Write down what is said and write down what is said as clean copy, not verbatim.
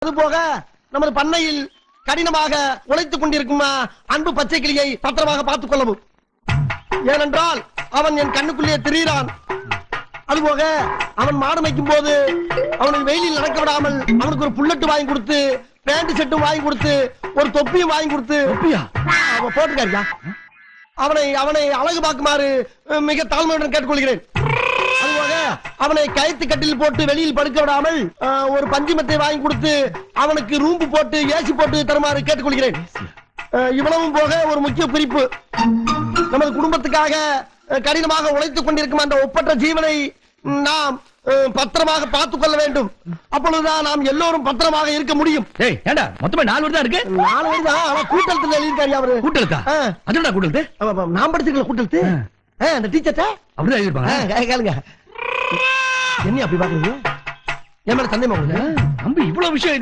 அது போக நமது பண்ணையில் கடினமாக உழைத்துக் கொண்டிருக்கும் அன்பு பச்சை கிளியை பத்திரமாக பார்த்துக் கொள்ளவும். ஏனென்றால் அவன் என் கண்ணுக்குள்ளே திரிகிறான். அதுபோக அவன் மாடு மேய்க்கும் போது அவனை வெயிலில் நடக்க விடாமல் அவனுக்கு ஒரு புல்லட்டு வாங்கி கொடுத்து, பேண்ட் செட்டும் வாங்கி கொடுத்து, ஒரு தொப்பியும் வாங்கி கொடுத்து அவன் போட்டுக்காரியா அவனை அவனை அழகு பார்க்குமாறு மிக தாழ்மையுடன் கேட்டுக்கொள்கிறேன். அதுபோக அவனை கயிற்று கட்டில் போட்டு வெளியில் படுக்க விடாமல் ஒரு பஞ்சுமத்தை வாங்கி கொடுத்து அவனுக்கு ரூம்பு போட்டு ஏசி போட்டு தருமாறு கேட்டுக்கொள்கிறேன். இவ்வளவும் போக ஒரு முக்கிய குறிப்பு, நமது குடும்பத்துக்காக கடினமாக உழைத்துக் கொண்டிருக்கும் அந்த ஒப்பற்ற ஜீவனை நாம் பத்திரமாக பார்த்துக் கொள்ள வேண்டும். அப்பொழுதுதான் நாம் எல்லோரும் பத்திரமாக இருக்க முடியும். மொத்தமா 4 வருடம் இருக்கு. 4 வருடம் ஆனா கூட்டத்தில் எழுதியிருக்காரு அவரு. கூட்டெழுத்தா? அதுடா கூட்டெழுத்து. நான் படிச்சிருக்கல கூட்டெழுத்து. அந்த டீச்சர்ட்ட அப்படிதான் எழுதிருப்பாங்க. கேளுங்க. என்ன அப்படி பாக்குறீங்க? என் மேல சந்தேகமா உங்களுக்கு? நம்பி இவ்வளவு விஷயம்